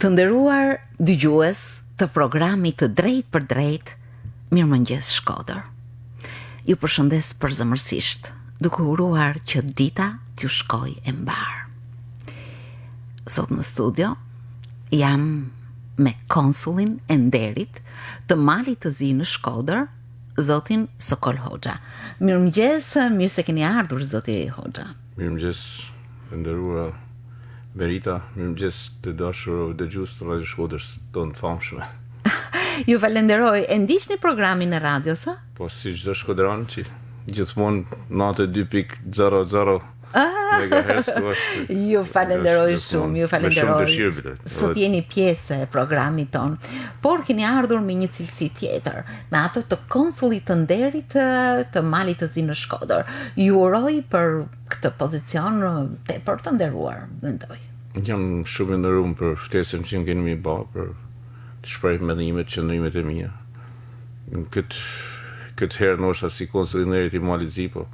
Të nderuar dëgjues të programit të Drejt për Drejt, Mirëmëngjes Shkodër. Ju përshëndes përzemërsisht, duke uruar që dita t'ju shkojë e mbar. Sot në studio jam me konsullin e nderit të Malit të Zi në Shkodër, zotin Sokol Hoxha. Mirëmëngjes, mirë se keni ardhur zoti Hoxha. Mirëmëngjes, të nderuara Berita, mirëmëngjes të dashur dëgjues të Radio Shkodrës tonë të famshme. Ju falenderoj. E ndiqni programin e radios, a? Po si çdo shkodran që gjithmonë 92.00 MHz është. Ju falenderoj shumë, ju falenderoj. Sot jeni pjesë e programit ton, por keni ardhur me një cilësi tjetër, me ato të konsullit të nderit të Malit të Zi në Shkodër. Ju uroj për këtë pozicion tepër të nderuar, mendoj. Jam shumë i nderuar për ftesën që më keni bë për të shpreh mendimet, qëndrimet e mia. Këtë herë ndoshta si konsulli i nderit i Malit Zi, po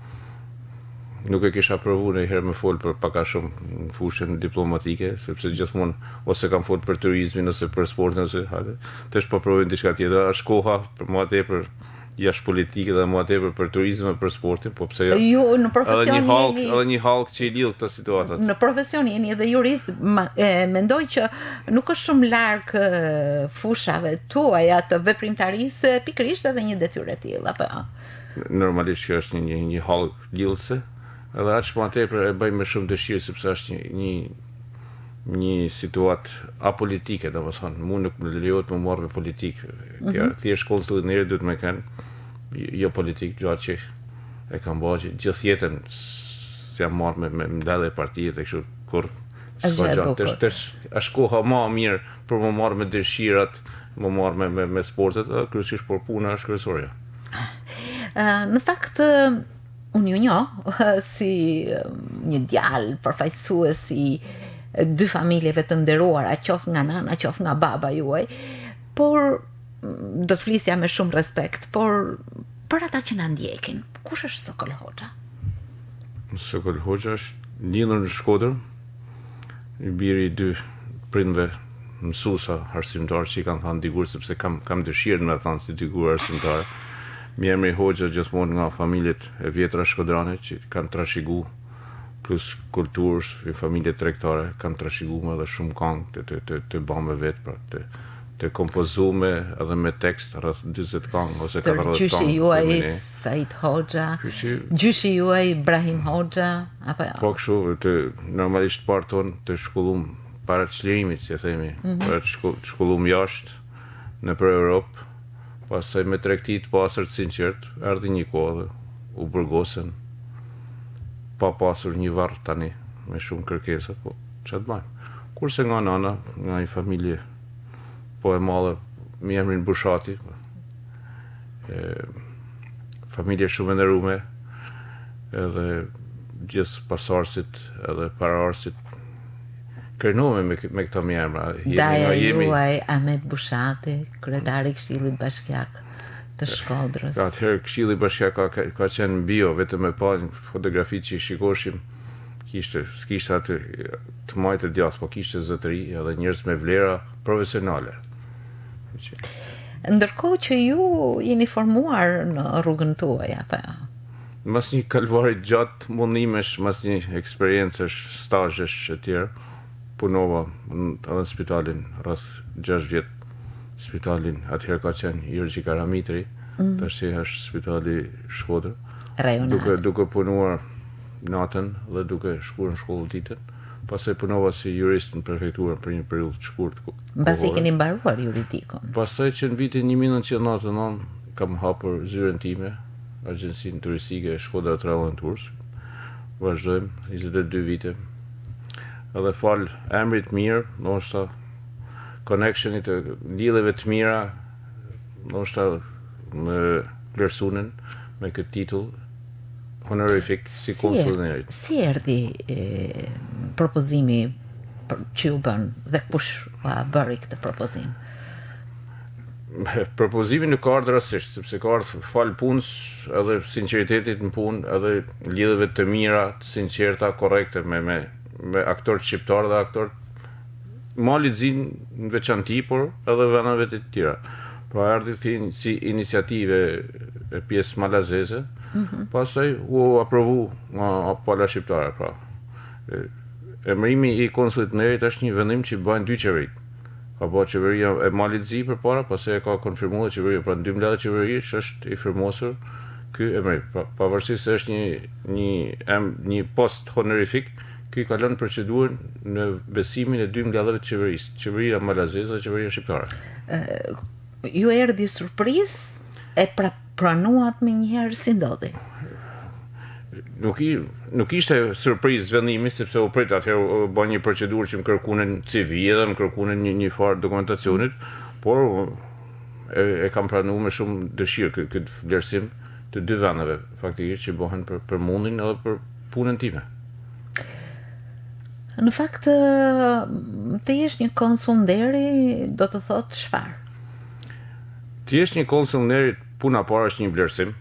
nuk e kisha provuar një herë me fol për pak a shumë në fushën diplomatike, sepse gjithmonë ose kam fol për turizmin ose për sportin ose hajde. Tash po provoj diçka tjetër. Është koha për mua tepër jashtë politike dhe mua tepër për turizmin dhe për sportin, po pse jo? Ju në profesion edhe një hallk që i lidh këtë situatë. Në profesion jeni edhe jurist, mendoj që nuk është shumë larg fushave tuaja të veprimtarisë pikërisht edhe një detyrë e tillë, apo jo? Normalisht që është një hallk lidhëse. Edhe aq më tepër e bëj me shumë dëshirë sepse është një situatë apolitike, domethënë, mua nuk më lejohet të më marr me politikë. Thjesht konsulli i nderit duhet më kanë jo politik, gjatë që e kam bërë gjithë jetën si jam marrë me ndalë partijet e kështu kur s'ka gjatë. Është koha më e mirë për më marrë me dëshirat, më marrë me sportet, kryesisht por puna është kryesorja. Në fakt unë ju njoh si një djalë përfaqësues i dy familjeve të nderuara, qof nga nana, qof nga baba juaj, por do të flisja me shumë respekt, por për ata që na ndjekin, kush është Sokol Hoxha? Sokol Hoxha është lindur në Shkodër, i biri i dy prindve mësuesa arsimtar që i kanë thënë dikur, sepse kam dëshirën me thënë si dikur arsimtar. Mi emri Hoxha gjithmonë nga familjet e vjetra shkodrane që kanë trashëguar plus kulturës, familje tregtare kanë trashëguar edhe shumë këngë të bëme vetë, pra të kompozume edhe me tekst rreth 40 këngë ose 40 këngë. Gjyshi juaj Said Hoxha, gjyshi juaj Ibrahim Hoxha, apo jo? Po kështu, normalisht parton të shkollum para çlirimit, si e themi, para shkollum jashtë në për Europë. Pastaj me tregti të pastër të sinqert, erdhi një kohë dhe u burgosen, pa pasur një varr tani, me shumë kërkesa, po çfarë të bëjmë? Kurse nga nana, nga një familje po e madhe, me emrin Bushati, familje shumë e nderuar, edhe gjithë pasardhësit edhe paraardhësit kërnume me këto emra. Daja juaj Ahmet Bushati, kryetari i Këshillit Bashkiak të Shkodrës. Atëherë Këshilli Bashkiak ka qenë bio, vetëm me pa një fotografi që i shikoshim, s'kishte atë të majtë e djathtë, po kishte zotëri edhe njerëz me vlera profesionale. Ndërkohë që ju jeni formuar në rrugën tuaj, apo jo? Mas një kalvari gjatë mundimesh, mas një eksperiencësh, stazhesh e tjerë, punova edhe në spitalin rreth 6 vjet. Spitalin atëherë ka qenë Jurgji Karamitri, tash është spitali Shkodër. Duke punuar natën dhe duke shkuar në shkollë ditën. Pastaj punova si jurist në prefekturë për një periudhë të shkurtë. Mbasi keni mbaruar juridikun. Pastaj që në vitin 1999 kam hapur zyrën time, agjencinë turistike e Shkodra Travel and Tours. Vazhdojmë 22 vite. Edhe fal emrit mirë, ndoshta connectionit të lidhjeve të mira, ndoshta me vlerësunen me këtë titull honorific si konsull i nderit. Si erdhi propozimi që u bën dhe kush bëri këtë propozim? Propozimi nuk ka ardhur rastësisht, sepse ka ardhur fal punës, edhe sinqeritetit në punë, edhe lidhjeve të mira, të sinqerta, korrekte me aktorët shqiptar dhe aktorët Mali Zi në veçanti, por edhe venave të tjera. Pra erdhi si iniciative e pjesë malazeze, pastaj u aprovu nga pala shqiptare. Pra. Emërimi i konsullit Nerit është një vendim që bën dy qeverit. Ka bërë qeveria e Malit Zi përpara, pastaj e ka konfirmuar qeveria, pra 12 qeverish është i firmosur ky emrim. Pra, pavarësisht se është një post honorific, ky ka lënë procedurën në besimin e dy mbledhjeve të qeverisë, qeveria malazeze dhe qeveria shqiptare. Ju erdhi surprizë e pranuat me njëherë si ndodhi? Nuk ishte surprizë vendimi, sepse u prit atëherë u bë një procedurë që më kërkunin CV dhe më kërkunin një farë dokumentacionit, por e kam pranuar me shumë dëshirë këtë vlerësim të dy vendeve, faktikisht që bëhen për mundin edhe për punën time. Në fakt, të jesh një konsul nderi, do të thotë çfarë? Të jesh një konsul nderi, puna parë është një vlerësim.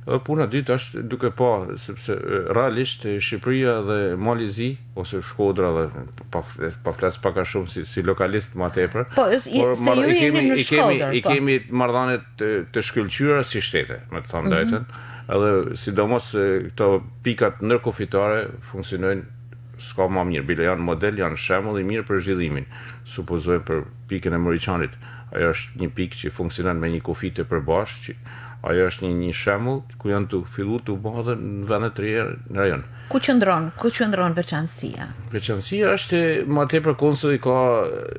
Edhe puna dytë është duke pa, sepse realisht Shqipëria dhe Mali Zi ose Shkodra dhe pa flas pak a shumë si lokalist më tepër. Por i kemi marrëdhënie të shkëlqyera si shtete, me të thënë drejtën. Edhe sidomos këto pikat ndërkufitare funksionojnë s'ka më mirë, bile janë model, janë shembull i mirë për zhvillimin. Supozojmë për pikën e Moriçanit, ajo është një pikë që funksionon me një kufi të përbashkët, ajo është një shembull ku janë të filluar të bëhen në vende të reja në rajon. Ku qëndron veçanësia? Veçanësia është më tepër konsulli ka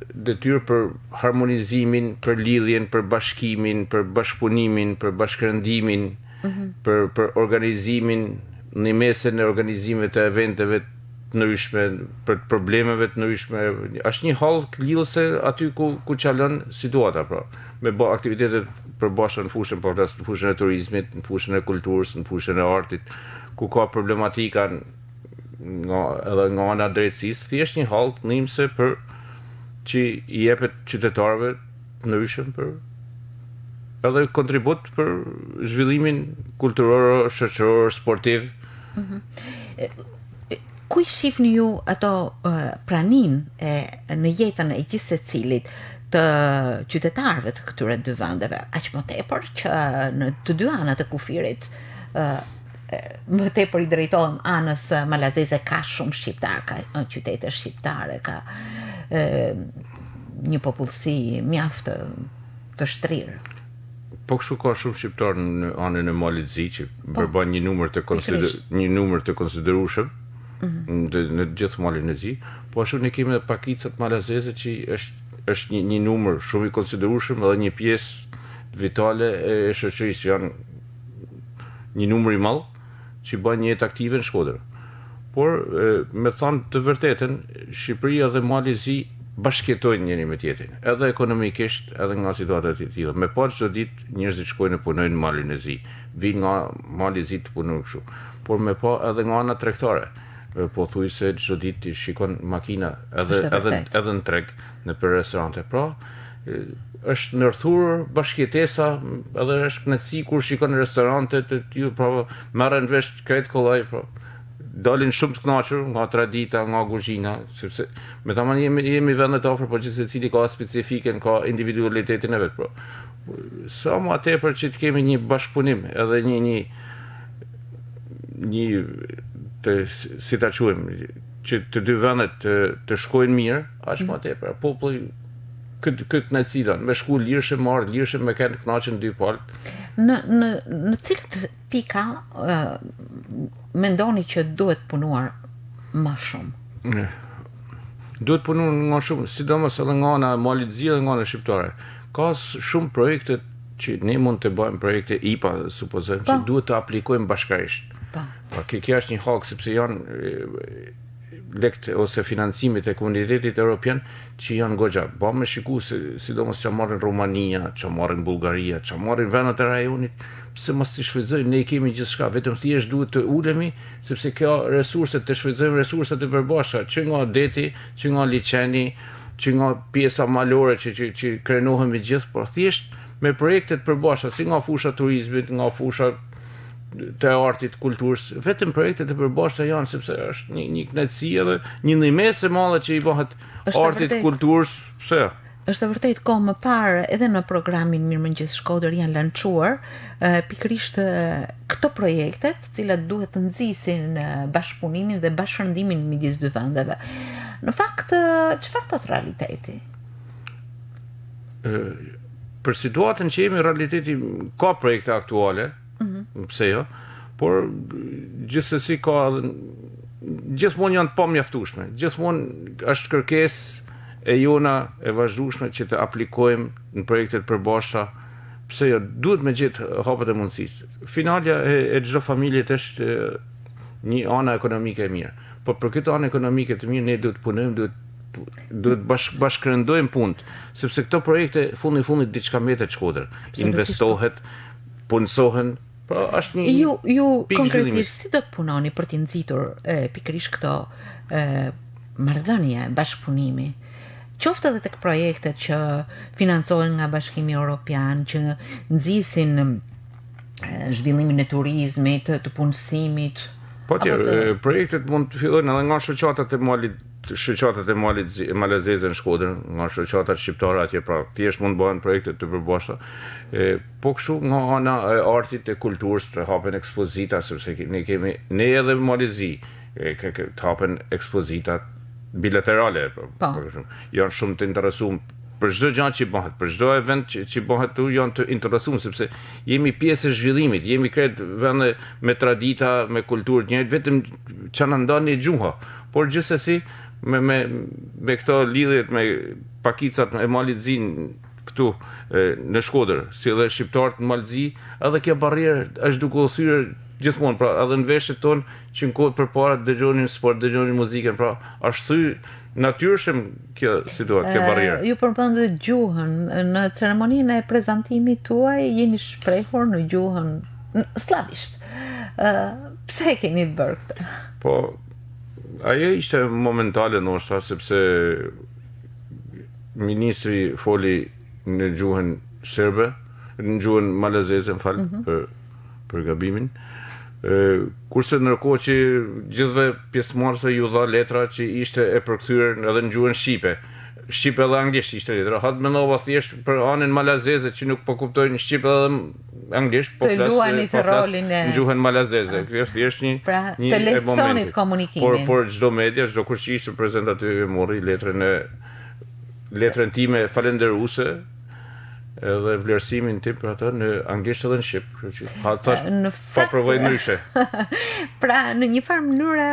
detyrë për harmonizimin, për lidhjen, për bashkimin, për bashkëpunimin, për bashkërendimin, për organizimin në mesin e organizimeve të eventeve të ndryshme, për problemeve të ndryshme. Është një hall lidhëse aty ku çalon situata, pra. Me bë aktivitete përbashkëta në fushën, po flas në fushën e turizmit, në fushën e kulturës, në fushën e artit, ku ka problematika edhe nga ana e drejtësisë, thjesht një hall nimse për që i jepet qytetarëve të ndryshëm për edhe kontribut për zhvillimin kulturor, shoqëror, sportiv. Ku i shihni ju ato pranin në jetën e gjithë secilit të qytetarëve të këtyre dy vendeve, aq më tepër që në të dy anët e kufirit më tepër i drejtohem anës malazeze, ka shumë shqiptar, ka qytete shqiptare, ka një popullsi mjaft të shtrirë. Po kështu ka shumë shqiptar në anën e Malit Zi që përbën një numër të konsiderueshëm në gjithë Malin e Zi, po ashtu ne kemi edhe pakicat malazeze që është një numër shumë i konsiderueshëm edhe një pjesë vitale e shoqërisë, janë një numër i madh që bën një jetë aktive në Shkodër. Por me thënë të vërtetën, Shqipëria dhe Mali Zi bashkëjetojnë njëri me tjetrin, edhe ekonomikisht, edhe nga situata të tilla. Me pa çdo ditë njerëzit shkojnë e punojnë në Malin e Zi, vinë nga Mali i Zi të punojnë kështu. Por me pa edhe nga ana tregtare. Po thuj se çdo ditë shikon makina edhe në treg, në për restorante. Pra, është ndërthur bashkëjetesa, edhe është kënaqësi kur shikon restorante të tillë, pra merren vesh krejt kollaj, pra. Dalin shumë të kënaqur nga tradita, nga kuzhina, sepse me tamam jemi vende të afër, por që secili ka specifikën, ka individualitetin e vet, pra. Sa më tepër që të kemi një bashkëpunim, edhe një si ta quajmë, që të dy vendet të shkojnë mirë, aq më tepër. Populli këtë në cilën, me shku lirshëm, marrë lirshëm, me kanë kënaqën dy palët. Në cilët pika mendoni që duhet punuar më shumë? Duhet punuar më shumë, sidomos edhe nga ana e Malit Zi dhe nga ana shqiptare. Ka shumë projekte që ne mund të bëjmë projekte IPA, supozojmë, që duhet të aplikojmë bashkërisht. Kjo është një hak, sepse janë lekt ose financimit e komunitetit evropian që janë goxha. Ba me shiku se sidomos që marrin Rumania, që marrin Bullgaria, që marrin vendet e rajonit, pse mos të shfrytëzojmë, ne kemi gjithçka, vetëm thjesht duhet të ulemi, sepse kjo resurset, të shfrytëzojmë resurset e përbashkëta, që nga deti, që nga liçeni, që nga pjesa malore që krenohemi gjithë, por thjesht me projektet përbashkëta, si nga fusha turizmit, nga fusha të artit, kulturës, vetëm projektet e përbashkëta janë, sepse është një kënaqësi edhe një ndihmës e madhe që i bëhet artit, kulturës, pse? Është vërtet kohë më parë edhe në programin Mirëmëngjes Shkodër janë lançuar pikërisht këto projekte, të cilat duhet të nxisin bashkëpunimin dhe bashkërendimin midis dy vendeve. Në fakt, çfarë thot realiteti? Për situatën që jemi, realiteti ka projekte aktuale, pse jo, por gjithsesi ka gjithmonë janë pa mjaftueshme. Gjithmonë është kërkesë e jona e vazhdueshme që të aplikojmë në projektet përbashkëta, pse jo, duhet me gjetë hapet e mundësisë. Finalja e çdo familje është një anë ekonomike e mirë. Po për këtë anë ekonomike të mirë ne duhet punojmë, duhet bashkërendojmë punët, sepse këto projekte fundit diçka mbetet Shkodër, investohet, punësohen, pra është një ju konkretisht si do të punoni për të nxitur pikërisht këto marrëdhënie, bashkëpunimi? Qoftë edhe tek projektet që financohen nga Bashkimi Evropian, që nxisin zhvillimin e turizmit, të punësimit. Po tjerë, projektet mund të fillojnë edhe nga shoqatat e malit malazeze në Shkodër, nga shoqatat shqiptare atje, pra thjesht mund bëhen projekte të përbashkëta. Po kështu nga ana e artit e kulturës të hapen ekspozita, sepse ne edhe Malizi të hapen ekspozita bilaterale, janë shumë të interesuar për çdo gjë që bëhet, për çdo event që bëhet tu janë të interesuar, sepse jemi pjesë e zhvillimit, jemi kretë vende me tradita, me kulturë të njëjtë, vetëm që na ndani gjuha, por gjithsesi me këto lidhjet me pakicat e Malizin këtu në Shkodër, si edhe shqiptarët në Malzi, edhe kjo barrierë është duke u thyer gjithmonë, pra edhe në veshjet tonë që në kohët përpara dëgjonin sport, dëgjonin muzikën, pra është thyr natyrshëm kjo situatë, kjo barrierë. Ju përmendët gjuhën, në ceremoninë e prezantimit tuaj jeni shprehur në gjuhën slavisht. Pse e keni bërë këtë? Po, ajo ishte momentale ndoshta, sepse ministri foli në gjuhën serbe, në gjuhën malazeze, më fal, për gabimin. Kurse ndërkohë që gjithve pjesëmarrësve ju dha letra që ishte e përkthyer edhe në gjuhën shqipe. Shqipe dhe anglisht ishte letra. Hat mendova thjesht për anën malazeze që nuk po kuptojnë shqipe edhe anglisht, po flas në gjuhën malazeze. Kjo është thjesht një të lehtësonit komunikimin. Por çdo media, çdo kush që ishte prezantativ e morri letrën time falënderuese edhe vlerësimin tim për atë në anglisht edhe në shqip, që thash pa provoj ndryshe. Pra në një farë mënyrë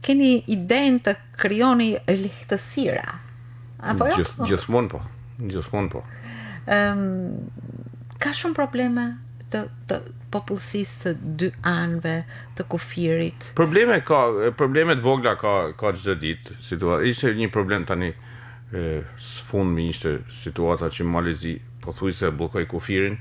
keni idenë të krijoni lehtësira. Apo jo? Gjithmonë po. Ka shumë probleme të popullsisë së dy anëve të kufirit. Problemet vogla ka çdo ditë. Ishte një problem tani sfundmi ishte situata që Malizi pothuajse bllokoi kufirin,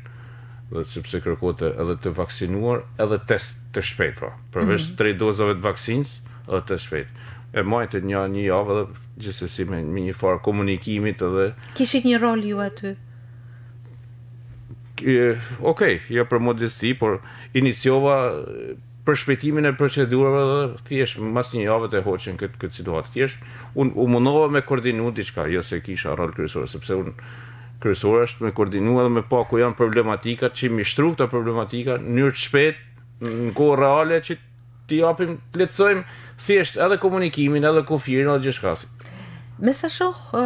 dhe sepse kërkote edhe të vaksinuar edhe test të shpejt, pra. Përveç 3 dozave të vaksinës, edhe test shpejt. E majtë një javë edhe gjithsesi me një farë komunikimit edhe. Kishit një rol ju aty? Okej, jo për modesti, por iniciova për shpejtimin e procedurave dhe thjesht mas një javë të hoqen këtë situatë. Thjesht u mundova me koordinu diçka, jo se kisha rol kryesor, sepse unë kryesor është me koordinu edhe me pa ku janë problematikat, që mi shtru këta problematika në mënyrë të shpejt, në kohë reale që t'i japim, të lehtësojmë thjesht edhe komunikimin, edhe kufirin, edhe gjithçka. Me sa shoh,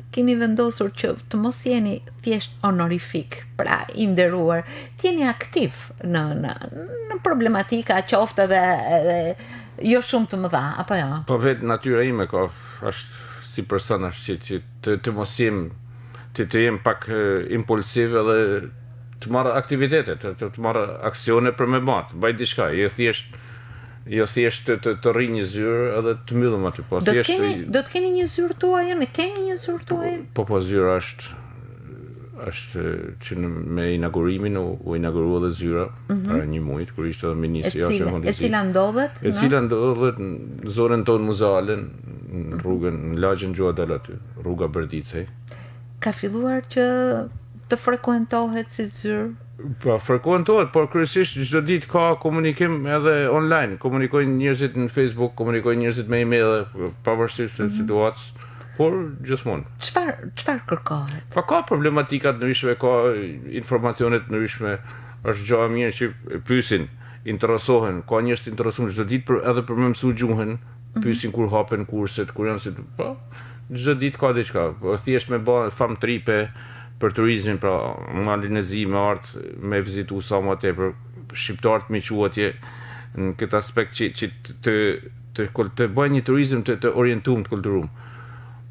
keni vendosur që të mos jeni thjesht honorific, pra i nderuar, t'jeni aktiv në problematika qoftë edhe jo shumë të mëdha, apo jo? Po vetë natyra ime është si person është që të mos jem, të jem pak impulsiv edhe të marrë aktivitete, të marrë aksione për me batë, baj diçka, jo thjesht të rri një zyrë edhe të mbyllëm aty. Do të keni një zyrë tuaj, ne kemi një zyrë tuaj? Po zyra është që me inaugurimin u inaugurua dhe zyra para një muajit, kur ishte edhe ministri Jashe Malizi. E cila ndodhet? E cila ndodhet në zonën tonë Muzalen, në rrugën, në lagjën Gjuadel aty, rruga Berdicej. Ka filluar që të frekuentohet si zyrë? Po frekuentohet, por kryesisht çdo ditë ka komunikim edhe online. Komunikojnë njerëzit në Facebook, komunikojnë njerëzit me email, pavarësisht se situatës, por gjithmonë. Çfarë kërkohet? Pa ka problematika të ndryshme, ka informacione të ndryshme, është gjë e mirë që pyesin, interesohen, ka njerëz të interesuar çdo ditë edhe për me mësu gjuhën, pyesin kur hapen kurset, kur janë po çdo ditë ka diçka, po thjesht me bë fam tripe për turizmin, pra Malin e Zi me art, me vizitu sa më tepër shqiptarët me atje në këtë aspekt që të bëjnë një turizëm të orientuar, të kulturuar.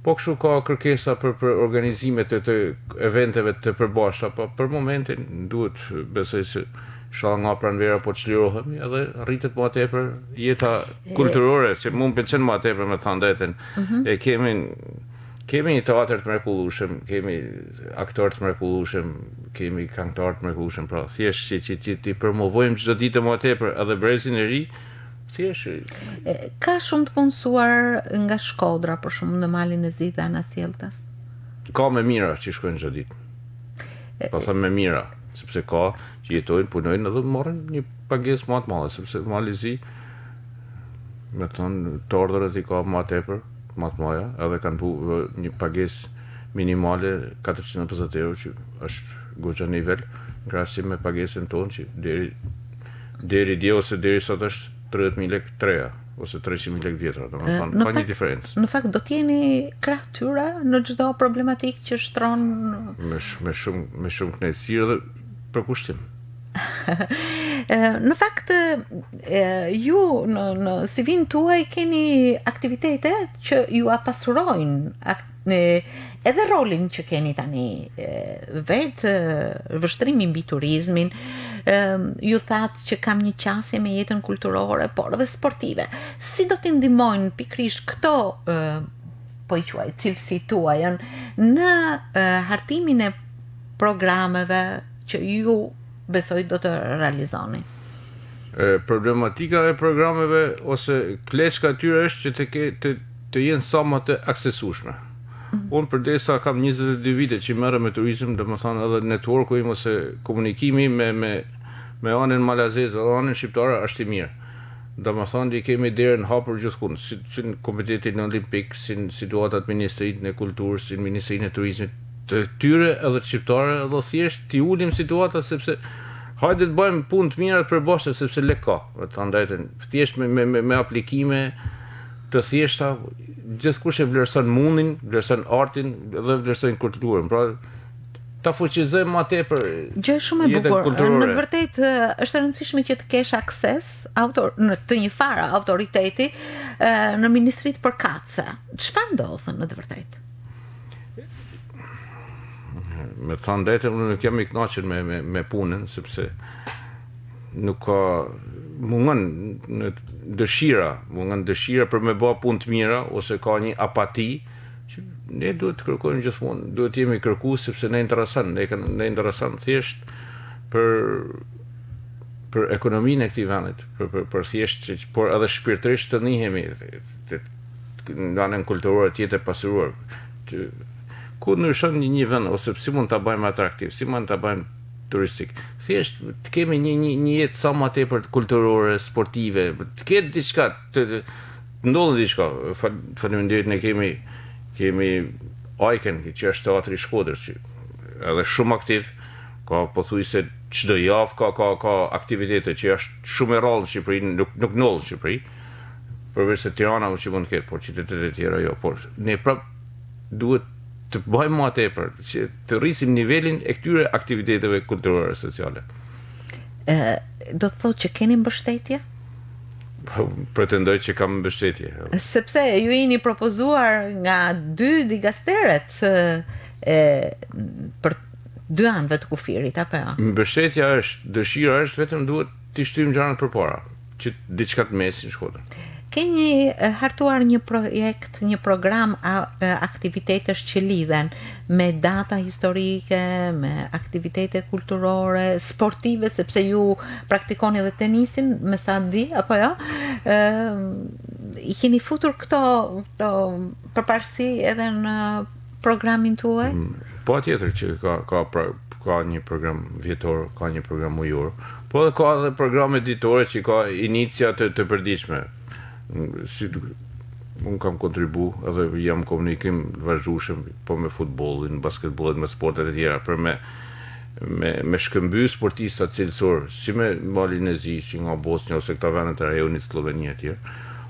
Po kështu ka kërkesa për organizime të eventeve të përbashkëta, po për momentin duhet besoj se inshallah nga pranvera po çlirohemi edhe rritet më tepër jeta kulturore, që mund pëlqen më tepër me thënë drejtën. E kemi një teatr të mrekullueshëm, kemi aktorë të mrekullueshëm, kemi këngëtarë të mrekullueshëm, pra thjesht që ti promovojmë çdo ditë më tepër edhe brezin e ri, thjesht. Ka shumë të punësuar nga Shkodra, për shumë në Malin e Zi dhe Anasjeltas. Ka me mira që shkojnë çdo ditë. Po them me mira, sepse ka që jetojnë, punojnë edhe marrin një pagesë më të madhe, sepse Mali i Zi me thonë të ordërët i ka më tepër, më të mëdha, edhe kanë bu një pagesë minimale 450 euro, që është goxha nivel, krahasim me pagesën tonë që deri dje ose deri sot është 30.000 lekë treja ose 300.000 lekë vjetra, domethënë ka një diferencë. Në fakt do të jeni krah tyre në çdo problematikë që shtron me shumë kënaqësi dhe përkushtim. Në fakt ju në CV-n tuaj keni aktivitete që ju apasurojnë edhe rolin që keni tani vetë, vështrimin mbi turizmin, ju thatë që kam një qasje me jetën kulturore, por edhe sportive. Si do t'i ndihmojnë pikërisht këto po i quaj cilësi tuaja në hartimin e programeve që ju besoj do të realizoni? Problematika e programeve ose kleçka e tyre është që të jenë sa më të aksesueshme. Unë përdesa kam 22 vite që merrem me turizëm, domethënë edhe networku im ose komunikimi me anën malazeze, anën shqiptare është i mirë. Domethënë i kemi derën hapur gjithkund, si në Komitetin Olimpik, si në situatat Ministrinë e Kulturës, si në Ministrinë e Turizmit, të tyre edhe të shqiptare, edhe thjesht t'i ulim situatat, sepse hajde të bëjmë punë të mira të përbashkëta, sepse lek ka, të ndajten, thjesht me aplikime të thjeshta, gjithkush e vlerëson mundin, vlerëson artin dhe vlerëson kulturën. Pra ta fuqizojmë më tepër gjë shumë e bukur. Në të vërtetë është e rëndësishme që të kesh akses në të një farë autoriteti në ministritë përkatëse. Çfarë ndodh në të vërtetë? Me thënë drejtën, unë nuk jam i kënaqur me punën, sepse nuk ka mungon dëshira për me bë punë të mira, ose ka një apati që ne duhet të kërkojmë gjithmonë, duhet jemi kërkues sepse ne intereson thjesht për ekonominë e këtij vendit, për thjesht por edhe shpirtërisht të nhihemi në anën kulturore të jetë pasuruar. Ku ndryshon një vend, ose si mund ta bëjmë atraktiv, si mund ta bëjmë turistik. Thjesht të kemi një jetë sa më tepër kulturore, sportive, të ketë diçka, të ndodhë diçka. Faleminderit, ne kemi Ajken, që është teatri i Shkodrës, që edhe shumë aktiv, ka pothuajse çdo javë ka aktivitete që është shumë e rrallë në Shqipëri, nuk ndodh në Shqipëri, përveç se Tirana që mund të ketë, por qytetet e tjera jo. Por ne prap duhet të bëjmë më tepër, që të rrisim nivelin e këtyre aktiviteteve kulturore sociale. Do të thotë që keni mbështetje? Pretendoj që kam mbështetje. Sepse ju jeni propozuar nga 2 digasteret për 2 anëve të kufirit, apo jo? Mbështetja është, dëshira është, vetëm duhet t'i shtyjmë gjanat përpara, që diçka të mesin Shkodër. Keni hartuar një projekt, një program aktivitetesh që lidhen me data historike, me aktivitete kulturore, sportive, sepse ju praktikoni edhe tenisin, me sa di, apo jo? I keni futur këto përparësi edhe në programin tuaj? Po atjetër që ka një program vjetor, ka një program mujor, po edhe ka edhe programe ditore që ka inicia të përditshme. Si unë kam kontribu edhe jam komunikim vazhdueshëm po me futbollin, basketbollin, me sportet e tjera për me shkëmby sportistat cilësor, si me Malinezi, që nga Bosnia ose këta vendet e rajonit Slovenia e tjerë.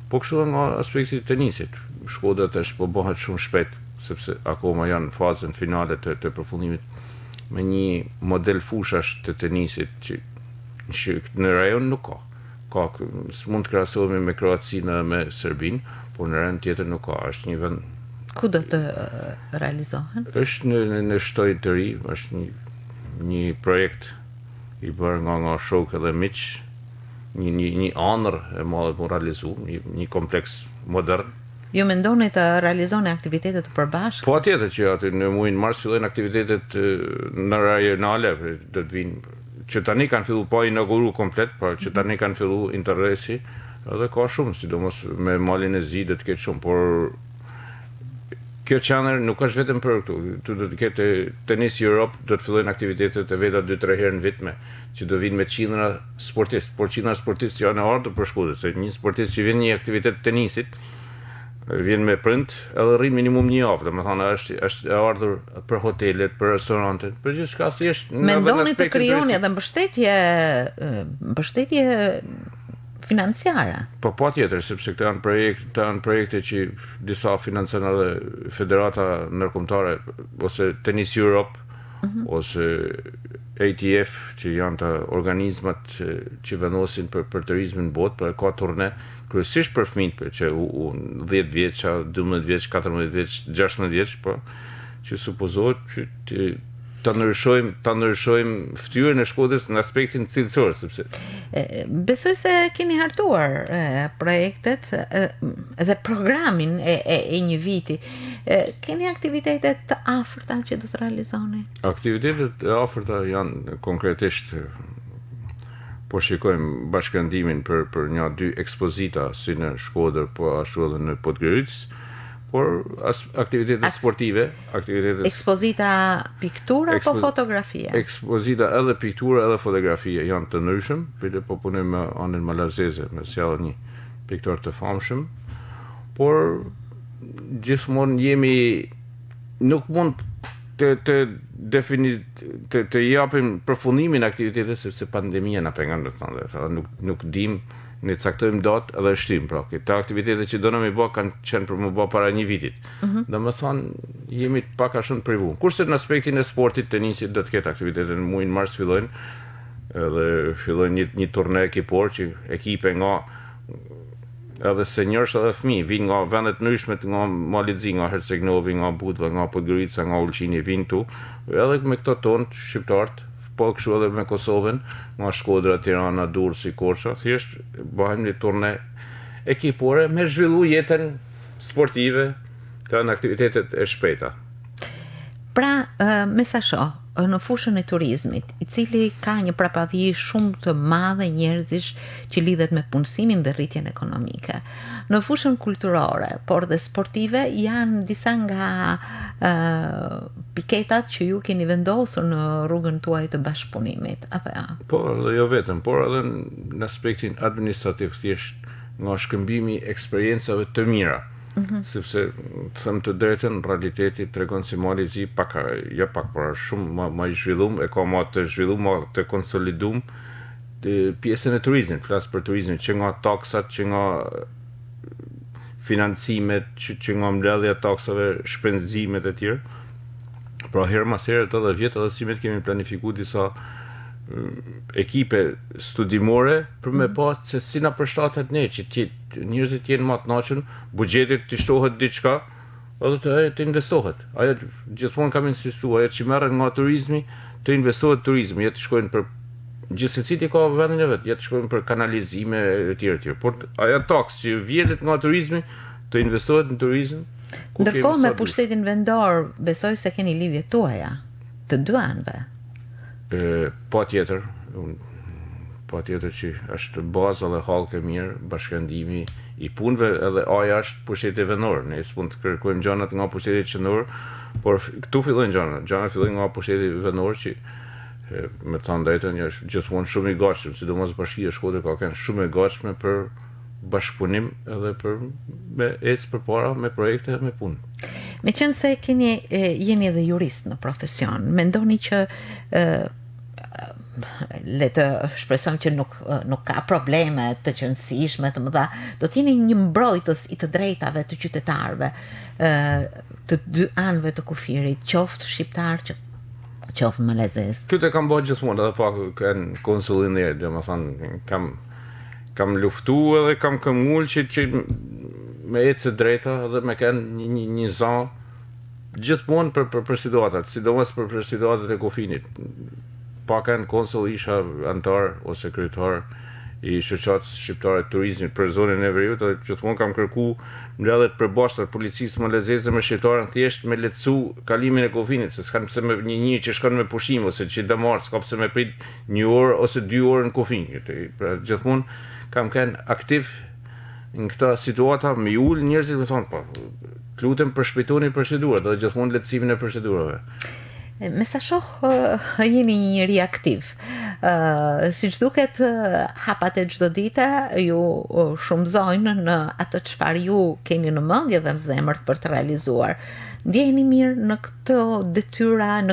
Po kështu nga aspekti tenisit. Shkoda tash po bëhet shumë shpejt, sepse akoma janë fazën finale të përfundimit me një model fushash të tenisit që në rajon nuk ka. Mund të krahasohemi me Kroacinë dhe me Serbinë, por në rajon tjetër nuk ka. Është një vend. Ku do të realizohen? Është në Shtoj të Ri, është një projekt i bërë nga shokë dhe miq, një anër e madhe për realizu, një kompleks modern. Ju mendoni të realizoni aktivitetet të përbashkëta? Po atjetër që aty në muajin mars fillojnë aktivitetet në rajonale, do të vinë që tani kanë fillu pa inauguru komplet, por që tani kanë fillu interesi, edhe ka shumë, sidomos me Malinezi do të ketë shumë, por kjo qendër nuk është vetëm për këtu. Tu do të ketë Tenis Europe, do të fillojnë aktivitetet e veta 2-3 herë në vit që do vinë me qindra sportistë, por qindra sportistë janë ardhur për Shkodër, se një sportist që vjen një aktivitet tenisit vjen me prind edhe rrin minimum një javë, domethënë është ardhur për hotelet, për restorantet, për gjithçka thjesht. Mendoni të krijoni edhe mbështetje financiare? Po patjetër, sepse këto janë projekte që disa financojnë edhe Federata Ndërkombëtare ose Tenis Europe ose ATF, që janë të organizmat që vendosin për turizmin në botë, për ka turne kryesisht për fëmijët, që 10 vjeç, 12 vjeç, 14 vjeç, 16 vjeç, po që supozohet që ta ndryshojmë fytyrën e Shkodrës në aspektin cilësor, sepse besoj se keni hartuar projektet dhe programin e një viti. Keni aktivitetet të afërta që do të realizoni? Aktivitetet e afërta janë konkretisht, po shikojmë bashkëndimin për 1-2 ekspozita si në Shkodër, po ashtu edhe në Podgoricë, por aktivitetet sportive, ekspozita piktura apo fotografie? Ekspozita edhe piktura edhe fotografie janë të ndryshëm, po punojmë me anën malazeze, me sjellë një piktor të famshëm, por gjithmonë nuk mund të japim përfundimin aktivitetet sepse pandemia na pengon, nuk dim ne caktojmë datë edhe shtim, pra këto aktivitete që do më bë kanë qenë për më bë para një vitit. Domethënë jemi pak a shumë privu. Kurse në aspektin e sportit, tenisit do të ketë aktivitete në muajin mars fillojnë, edhe fillojnë një turne ekipor që ekipe nga edhe seniorës edhe fëmijë vinë nga vendet ndryshme, nga Malizi, nga Herceg-Novi, nga Budva, nga Podgorica, nga Ulqini vinë tu, edhe me këto tonë shqiptarët, po kështu edhe me Kosovën, nga Shkodra, Tirana, Durrësi, Korça, thjesht bëhem një turne ekipore me zhvillu jetën sportive të në aktivitetet e shpejta. Pra, me sa shoh, në fushën e turizmit, i cili ka një prapavijë shumë të madhe njerëzish që lidhet me punësimin dhe rritjen ekonomike. Në fushën kulturore, por dhe sportive, janë disa nga piketat që ju keni vendosur në rrugën tuaj të bashkëpunimit, apo ja? Po, dhe jo vetëm, por edhe në aspektin administrativ, thjesht nga shkëmbimi eksperiencave të mira. Sepse të them të drejtën, realiteti tregon si Malizi pak por shumë më i zhvillum, e ka më të zhvillum, më të konsolidum pjesën e turizmit, flas për turizmin, që nga taksat, që nga financimet, që nga mbledhja taksave, shpenzimet e tjerë. Pra herë mas here edhe vjet edhe simet kemi planifikuar disa ekipe studimore për me pas se si na përshtatet ne që njerëzit jenë më të kënaqur, buxhetit të shtohet diçka edhe të investohet. Ajo gjithmonë kam insistuar, ajo që merret nga turizmi, të investohet turizmi, jetë shkojnë për gjithë secili ka vendin e vet, jetë shkojnë për kanalizime e tjera. Por ajo taks që vjetet nga turizmi, të investohet në turizëm. Ndërkohë me pushtetin vendor, besoj se keni lidhje tuaja të dy anëve. Patjetër që është baza dhe hallkë e mirë, bashkëndimi i punëve, edhe aja është pushteti vendor. Ne s'mund të kërkojmë gjanat nga pushteti qendror, por këtu fillojnë gjanat fillojnë nga pushteti vendor që Me të drejtën, është gjithmonë shumë i gatshëm, sidomos Bashkia e Shkodrës ka qenë shumë e gatshme për bashkëpunim edhe për me ecë përpara me projekte me punë. Meqense jeni edhe jurist në profesion, mendoni që le të shpresojmë që nuk ka probleme të qëndësishme të mëdha, do t'jeni një mbrojtës i të drejtave të qytetarëve të dy anëve të kufirit, qoftë shqiptar, qoftë malezes. Këtë e kam bërë gjithmonë, edhe pak kanë konsullin e, domethënë kam luftu edhe kam këmull që me ecë së drejta edhe me kanë një zonë gjithmonë për situatat, sidomos për situatat e kufinit. Pak kanë konsull isha antar ose kryetar i shoqatës shqiptare të turizmit për zonën e Veriut, edhe gjithmonë kam kërku mbledhjet përbashkëta policisë malezeze me shqiptarën thjesht me lehtësu kalimin e kufinit, se s'kan pse me një që shkon me pushim ose që damar s'ka pse me prit 1 orë ose 2 orë në kufin. Pra gjithmonë kam qenë aktiv në këta situata me ul njerëzit me thonë, po, lutem përshpejtoni procedurat, dhe gjithmonë lehtësimin e procedurave. Me sa shoh jeni një njeri aktiv. Siç duket hapat e çdo dite ju shumëzojnë në atë çfarë ju keni në mendje dhe në zemër për të realizuar. Ndjeheni mirë në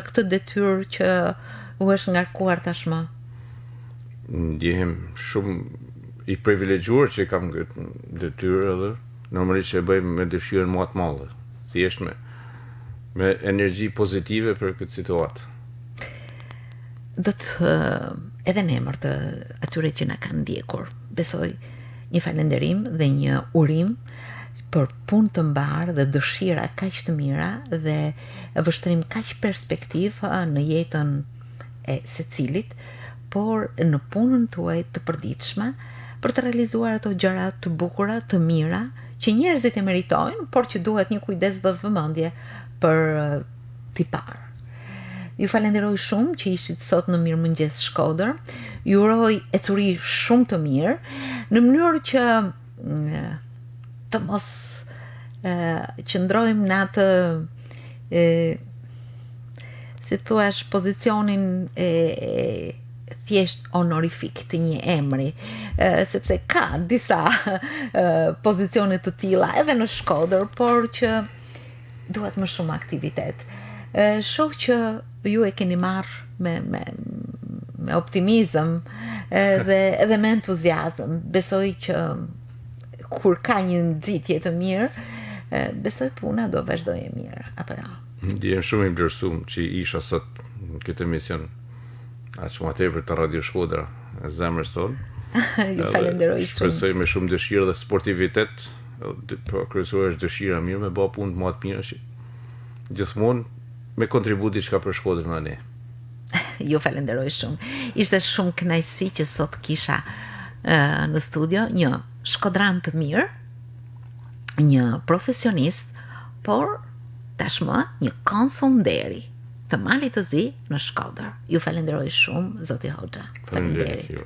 këtë detyrë që u është ngarkuar tashmë? Ndjehem shumë i privilegjuar që kam këtë detyrë edhe normalisht që e bëj me dëshirën më të madhe. Thjesht me energji pozitive për këtë situatë. Do të edhe në emër të atyre që na kanë ndjekur, besoj një falënderim dhe një urim për punë të mbarë dhe dëshira kaq të mira dhe vështrim kaq perspektiv në jetën e secilit, por në punën tuaj të përditshme për të realizuar ato gjëra të bukura, të mira, që njerëzit e meritojnë, por që duhet një kujdes dhe vëmendje për t'i parë. Ju falenderoj shumë që ishit sot në Mirëmëngjes Shkodër. Ju uroj ecuri shumë të mirë, në mënyrë që të mos qëndrojmë në atë si thuash pozicionin thjesht honorific të një emri, sepse ka disa pozicione të tilla edhe në Shkodër, por që duhet më shumë aktivitet. Shoh që ju e keni marrë me optimizëm edhe me entuziazëm. Besoj që kur ka një nxitje të mirë, besoj puna do vazhdojë mirë, apo jo? Ndjem shumë i vlerësuar që isha sot në këtë emision. Aq më tepër të Radio Shkodra, e zemrës tonë. Ju falenderoj shumë. Shpresoj me shumë dëshirë dhe sportivitet, po kryesore është dëshira mirë me bë punë më të mira që gjithmonë me kontribut diçka për Shkodrën në ne. Ju falenderoj shumë. Ishte shumë kënaqësi që sot kisha në studio një shkodran të mirë, një profesionist, por tashmë një konsul nderi të Malit të Zi në Shkodër. Ju falenderoj shumë, zoti Hoxha. Faleminderit.